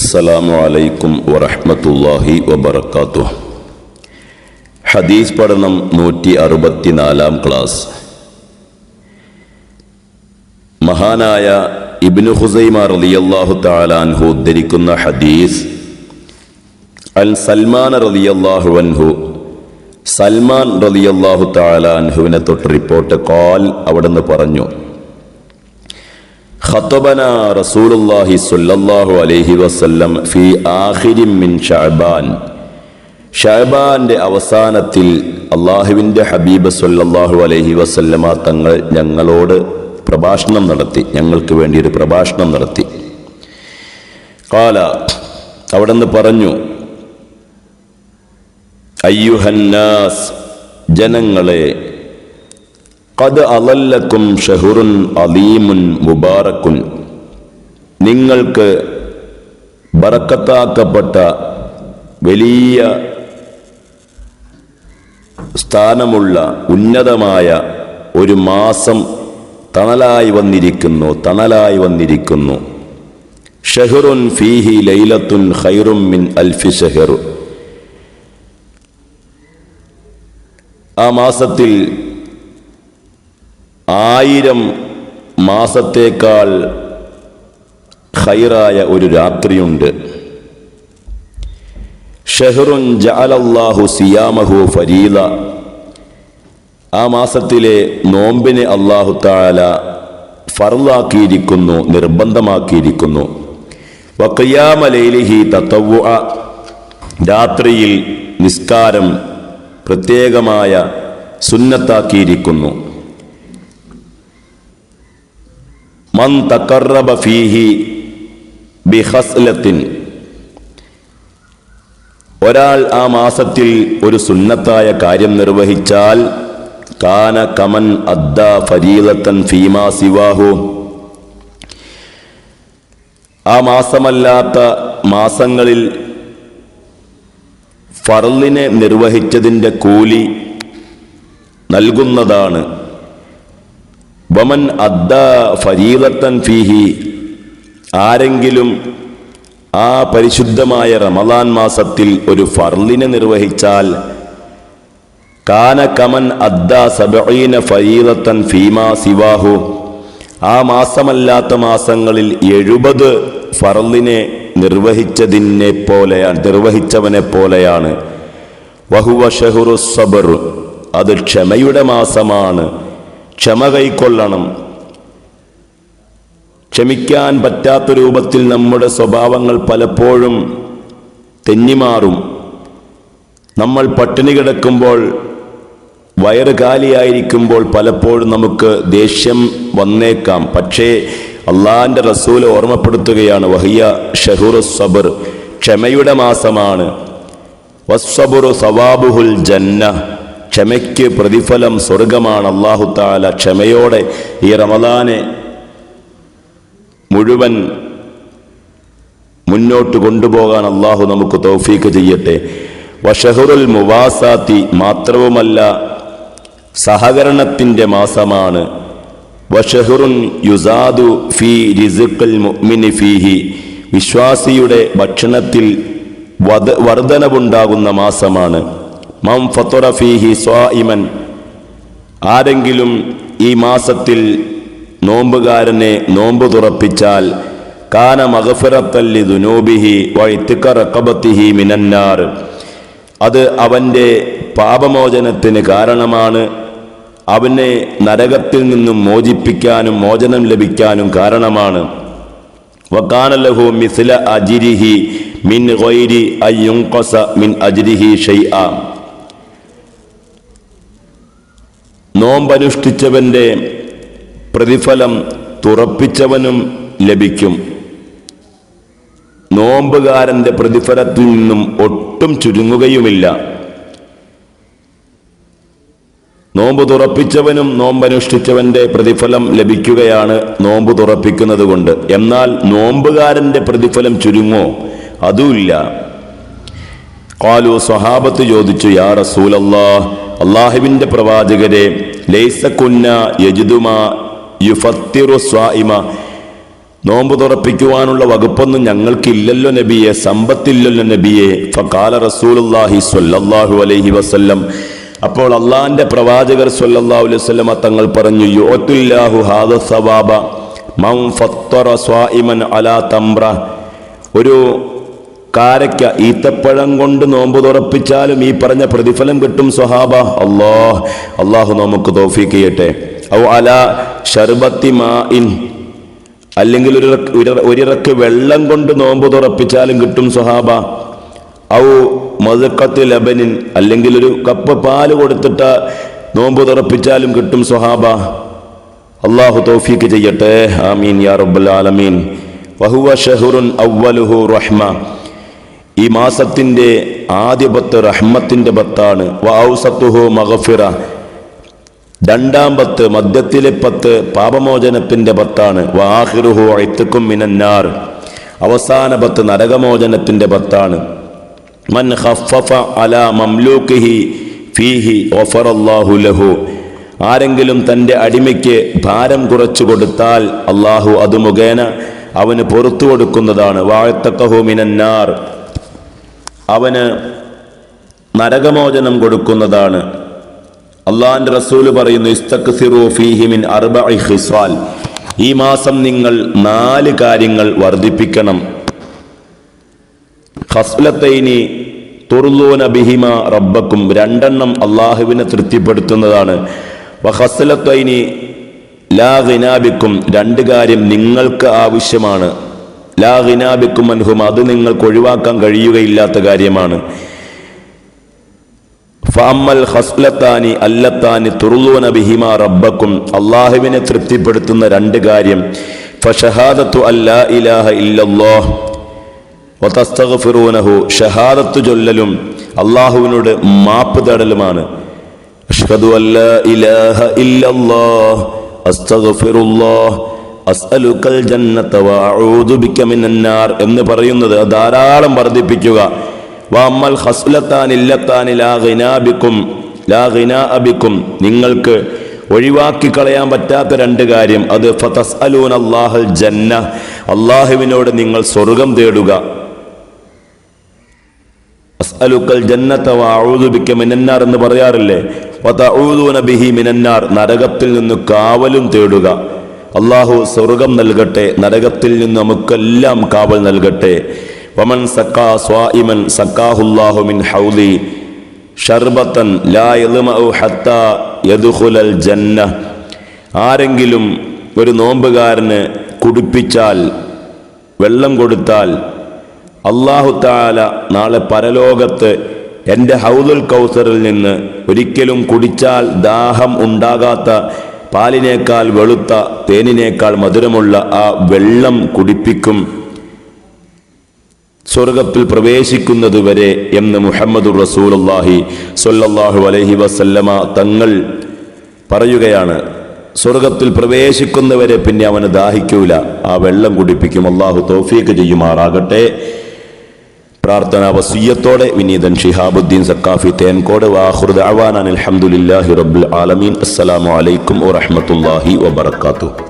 അസ്സലാമു അലൈക്കും വറഹ്മത്തുള്ളാഹി വബറകാതുഹു. ഹദീസ് പഠനം 164 ക്ലാസ്. മഹാനായ ഇബ്നു ഖുസൈമ റളിയല്ലാഹു തആല അൻഹു ഉദ്ധരിക്കുന്ന ഹദീസ് അൻ സൽമാൻ റളിയല്ലാഹു അൻഹു, സൽമാൻ റളിയല്ലാഹു തആല അൻഹുവിനെ തൊട്ട് റിപ്പോർട്ട് ഖാൽ, അവിടുന്ന് പറഞ്ഞു, ഖതബന റസൂലുള്ളാഹി സ്വല്ലല്ലാഹു അലൈഹി വസല്ലം ഫീ ആഖിരിൻ മിൻ ശഅബാൻ. ശഅബാന്റെ അവസാനത്തിൽ അല്ലാഹുവിൻ്റെ ഹബീബ് സ്വല്ലല്ലാഹു അലൈഹി വസല്ലമ തങ്ങൾ ഞങ്ങളോട് പ്രഭാഷണം നടത്തി, ഞങ്ങൾക്ക് വേണ്ടി ഒരു പ്രഭാഷണം നടത്തി. ഖാല, അവിടുന്ന് പറഞ്ഞു, അയ്യുഹന്നാസ്, ജനങ്ങളെ, ഖദ് അളല്ലക്കും ഷഹ്റുൻ അലീമുൻ മുബാറക്കുൻ, നിങ്ങൾക്ക് ബറക്കത്താക്കപ്പെട്ട വലിയ സ്ഥാനമുള്ള ഉന്നതമായ ഒരു മാസം തണലായി വന്നിരിക്കുന്നു. ഷഹ്റുൻ ഫീഹി ലൈലത്തുൻ ഖൈറും മിൻ അൽഫി ഷഹ്ർ. ആ മാസത്തിൽ 1000 മാസത്തേക്കാൾ ഖൈറായ ഒരു രാത്രിയുണ്ട്. ഷഹ്റുൻ ജഅലല്ലാഹു സിയാമഹു ഫരീള. ആ മാസത്തിലെ നോമ്പിനെ അല്ലാഹു തആല ഫർളാക്കിയിരിക്കുന്നു, നിർബന്ധമാക്കിയിരിക്കുന്നു. വഖിയാമ ലൈലിഹി തതവ്വുഅ. രാത്രിയിൽ നിസ്കാരം പ്രത്യേകമായ സുന്നത്താക്കിയിരിക്കുന്നു. മൻ തഖറബ ഫീഹി ബിഖസ്ലത്തിൻ. ഒരാൾ ആ മാസത്തിൽ ഒരു സുന്നത്തായ കാര്യം നിർവഹിച്ചാൽ കാന കമൻ അദ്ദാ ഫരീളത്തൻ ഫീമാ സിവാഹു. ആ മാസമല്ലാത്ത മാസങ്ങളിൽ ഫർളിനെ നിർവഹിച്ചതിൻ്റെ കൂലി നൽകുന്നതാണ്. വമൻ അദ്ദാ ഫരീളത്തൻ ഫീഹി. ആരെങ്കിലും ആ പരിശുദ്ധമായ റമളാൻ മാസത്തിൽ ഒരു ഫർളിനെ നിർവഹിച്ചാൽ കാന കമൻ അദ്ദാ 70 ഫരീളത്തൻ ഫീമാ സിവാഹു. ആ മാസമല്ലാത്ത മാസങ്ങളിൽ 70 ഫർളിനെ നിർവഹിച്ചവനെ പോലെയാണ്. വഹുവ ഷഹ്റു സബ്ർ. അത് ക്ഷമയുടെ മാസമാണ്. ക്ഷമ കൈക്കൊള്ളണം. ക്ഷമിക്കാൻ പറ്റാത്ത രൂപത്തിൽ നമ്മുടെ സ്വഭാവങ്ങൾ പലപ്പോഴും തെന്നിമാറും. നമ്മൾ പട്ടിണി കിടക്കുമ്പോൾ, വയറ് കാലിയായിരിക്കുമ്പോൾ പലപ്പോഴും നമുക്ക് ദേഷ്യം വന്നേക്കാം. പക്ഷേ അള്ളാഹിൻ്റെ റസൂൽ ഓർമ്മപ്പെടുത്തുകയാണ്, വഹിയ ഷഹ്റു സബ്ർ, ക്ഷമയുടെ മാസമാണ്. വസ്സബ്റു സവാബുഹുൽ ജന്ന. ക്ഷമയ്ക്ക് പ്രതിഫലം സ്വർഗമാണ്. അല്ലാഹു തആല ക്ഷമയോടെ ഈ റമളാനെ മുഴുവൻ മുന്നോട്ട് കൊണ്ടുപോകാൻ അല്ലാഹു നമുക്ക് തൗഫീക്ക് ചെയ്യട്ടെ. വഷഹ്റുൽ മുവാസാത്തി. മാത്രവുമല്ല, സഹകരണത്തിൻ്റെ മാസമാണ്. വഷഹ്റുൻ യുസാദു ഫീ റിസ്ഖിൽ മുഅ്മിനി ഫീഹി. വിശ്വാസിയുടെ ഭക്ഷണത്തിൽ വർധനവുണ്ടാകുന്ന മാസമാണ്. മൻ ഫത്തറ ഫീഹി സ്വായിമൻ. ആരെങ്കിലും ഈ മാസത്തിൽ നോമ്പുകാരനെ നോമ്പ് തുറപ്പിച്ചാൽ കാന മഗ്ഫിറത്തൻ ലിദുനൂബിഹി വഇത്ഖ റഖബതിഹി മിനന്നാർ. അത് അവൻ്റെ പാപമോചനത്തിന് കാരണമാണ്. അവനെ നരകത്തിൽ നിന്നും മോചിപ്പിക്കാനും മോചനം ലഭിക്കാനും കാരണമാണ്. വകാന ലഹു മിസ്ല അജ്രിഹി മിൻ ഗൈരി അയ്യുൻഖസ മിൻ അജ്രിഹി ഷൈഅ. നോമ്പനുഷ്ഠിച്ചവൻ്റെ പ്രതിഫലം തുറപ്പിച്ചവനും ലഭിക്കും. നോമ്പുകാരൻ്റെ പ്രതിഫലത്തിൽ നിന്നും ഒട്ടും ചുരുങ്ങുകയുമില്ല. നോമ്പ് തുറപ്പിച്ചവനും നോമ്പനുഷ്ഠിച്ചവൻ്റെ പ്രതിഫലം ലഭിക്കുകയാണ് നോമ്പ് തുറപ്പിക്കുന്നത് കൊണ്ട്. എന്നാൽ നോമ്പുകാരൻ്റെ പ്രതിഫലം ചുരുങ്ങോ? അതുമില്ല. ഖാലു, സ്വഹാബത്ത് ചോദിച്ചു, യാ റസൂലല്ലാഹ്, അല്ലാഹുവിൻ്റെ പ്രവാചകരെ, ലൈസ കുന്ന യജ്ദുമാ യുഫത്തിറു സ്വായിമ. നോമ്പ് തുറപ്പിക്കുവാനുള്ള വകുപ്പൊന്നും ഞങ്ങൾക്കില്ലല്ലോ നബിയെ, സമ്പത്തില്ലല്ലോ നബിയെ. ഫഖാല റസൂലുള്ളാഹി സ്വല്ലല്ലാഹു അലൈഹി വസല്ലം, അപ്പോൾ അള്ളാഹിന്റെ പ്രവാചകർ സ്വല്ലല്ലാഹു അലൈഹി വസല്ലം തങ്ങൾ പറഞ്ഞു, യുഅ്തില്ലാഹു ഹാദ സവാബ മൻ ഫത്തറ സ്വായിമൻ അലാ തംറ. ഒരു കാരക്ക, ഈത്തപ്പഴം കൊണ്ട് നോമ്പ് തുറപ്പിച്ചാലും ഈ പറഞ്ഞ പ്രതിഫലം കിട്ടും സ്വഹാബ. അള്ളാഹു നമുക്ക് തൗഫീഖ് ചെയ്യട്ടെ. ഔ അലാ ശർബത്തി മാഇൻ, അല്ലെങ്കിൽ ഒരിറക്ക് വെള്ളം കൊണ്ട് നോമ്പ് തുറപ്പിച്ചാലും കിട്ടും സ്വഹാബ. ഔ മദ്ഖത്തി ലബനിൻ, അല്ലെങ്കിൽ ഒരു കപ്പ് പാല് കൊടുത്തിട്ട് നോമ്പ് തുറപ്പിച്ചാലും കിട്ടും സ്വഹാബ. അള്ളാഹു തൗഫീഖ് ചെയ്യട്ടെ. ആമീൻ യാ റബ്ബൽ ആലമീൻ. വഹുവ ഷഹ്റുൻ അവ്വലുഹു റഹ്മ. ഈ മാസത്തിന്റെ ആദ്യ 10 റഹ്മത്തിന്റെ 10 വഔസത്തുഹു മഗ്ഫിറ. രണ്ടാം 10 മധ്യത്തിലെ 10 പാപമോചനത്തിന്റെ 10. വആഖിറുഹു ഇത്ഖും മിനന്നാർ. അവസാന 10 നരകമോചനത്തിന്റെ 10. മൻ ഖഫഫ അലാ മംലൂകിഹി ഫീഹി ഗഫറല്ലാഹു ലഹു. ആരെങ്കിലും തൻ്റെ അടിമയ്ക്ക് ഭാരം കുറച്ചു കൊടുത്താൽ അള്ളാഹു അത് മുഖേന അവന് പുറത്തു കൊടുക്കുന്നതാണ്. വഅതഖഹു മിനന്നാർ, അവന് നരകമോചനം കൊടുക്കുന്നതാണ്. അള്ളാഹിന്റെ റസൂല് പറയുന്നു, ഇസ്തക്സിറു ഫീഹി മിൻ അർബഇ ഖിസാൽ. ഈ മാസം നിങ്ങൾ 4 കാര്യങ്ങൾ വർദ്ധിപ്പിക്കണം. ഖസ്ലത്തൈനി തുർലൂന ബിഹിമ റബ്ബക്കും, 2 അള്ളാഹുവിനെ തൃപ്തിപ്പെടുത്തുന്നതാണ്. വഖസ്ലത്തൈനി ലാ ഗിനാബിക്കും, 2 കാര്യം നിങ്ങൾക്ക് ആവശ്യമാണ്. ലാ ഗിനാബിക്കും അൻഹും, അത് നിങ്ങൾക്ക് ഒഴിവാക്കാൻ കഴിയുകയില്ലാത്ത കാര്യമാണ്. ഫഅമ്മൽ ഖസ്ലത്താനി അല്ലത്താനി തുർലൂന ബിഹിമ റബ്ബക്കും, അള്ളാഹുവിനെ തൃപ്തിപ്പെടുത്തുന്ന 2 കാര്യം. ഫശഹാദത്തു അല്ലാ ഇലാഹ ഇല്ലല്ലാഹ് വതസ്തഗ്ഫിറൂനഹു, ഷഹാദത്ത് ചൊല്ലലും അള്ളാഹുവിനോട് മാപ്പ് തേടലുമാണ്. അഷ്ഹദു അല്ലാ ഇലാഹ ഇല്ലല്ലാഹ് അസ്തഗ്ഫിറുല്ലാഹ് അസ്അലുക്കൽ ജന്നത വഅഊദു ബിക മിനന്നാർ എന്ന് പറയുന്നത് ധാരാളം വർദ്ധിപ്പിക്കുക. വഅമ്മൽ ഖസ്ലത്താനി ഇല്ലത്താനി ലാ ഗിനാബിക്കും ലാ ഗിനാഅബിക്കും, നിങ്ങൾക്ക് ഒഴിവാക്കി കളയാൻ പറ്റാത്ത 2 കാര്യം. അത് ഫതസ്അലൂന അല്ലാഹൽ ജന്ന, അള്ളാഹുവിനോട് നിങ്ങൾ സ്വർഗം തേടുക. അസ്അലുക്കൽ ജന്നത വഅഊദു ബിക മിനന്നാർ എന്ന് പറയാറില്ലേ. വതഊദൂന ബിഹി മിനന്നാർ, നരകത്തിൽ നിന്ന് കാവലും തേടുക. അള്ളാഹു സ്വർഗം നൽകട്ടെ, നരകത്തിൽ നിന്ന് നമുക്കെല്ലാം കാവൽ നൽകട്ടെ. വമൻ സക്കാ സ്വായിമൻ സക്കാഹുല്ലാഹു മിൻ ഹൗദി ശർബത്തൻ ലാ യദ്മഉ ഹത്താ യദ്ഖുലൽ ജന്ന. ആരെങ്കിലും ഒരു നോമ്പുകാരന് കുടിപ്പിച്ചാൽ, വെള്ളം കൊടുത്താൽ, അല്ലാഹു തആല നാളെ പരലോകത്ത് എൻ്റെ ഹൗദുൽ കൗസറിൽ നിന്ന് ഒരിക്കലും കുടിച്ചാൽ ദാഹം ഉണ്ടാകാത്ത, പാലിനേക്കാൾ വെളുത്ത, തേനിനേക്കാൾ മധുരമുള്ള ആ വെള്ളം കുടിപ്പിക്കും സ്വർഗത്തിൽ പ്രവേശിക്കുന്നതുവരെ എന്ന് മുഹമ്മദുർ റസൂലുള്ളാഹി സ്വല്ലല്ലാഹു അലൈഹി വസല്ലമ തങ്ങൾ പറയുകയാണ്. സ്വർഗത്തിൽ പ്രവേശിക്കുന്നവരെ പിന്നെ അവന് ദാഹിക്കൂല, ആ വെള്ളം കുടിപ്പിക്കും. അള്ളാഹു തൗഫീഖ് ചെയ്യുമാറാകട്ടെ. പ്രാർത്ഥനാ വസിയ്യത്തോടെ വിനീതൻ ഷിഹാബുദ്ദീൻ സക്കാഫി തേൻകോട്. വആഖിറു ദഅവാനാ അൽഹംദുലില്ലാഹി റബ്ബിൽ ആലമീൻ. അസ്സലാമു അലൈക്കും വറഹ്മത്തുള്ളാഹി വബറകാതുഹു.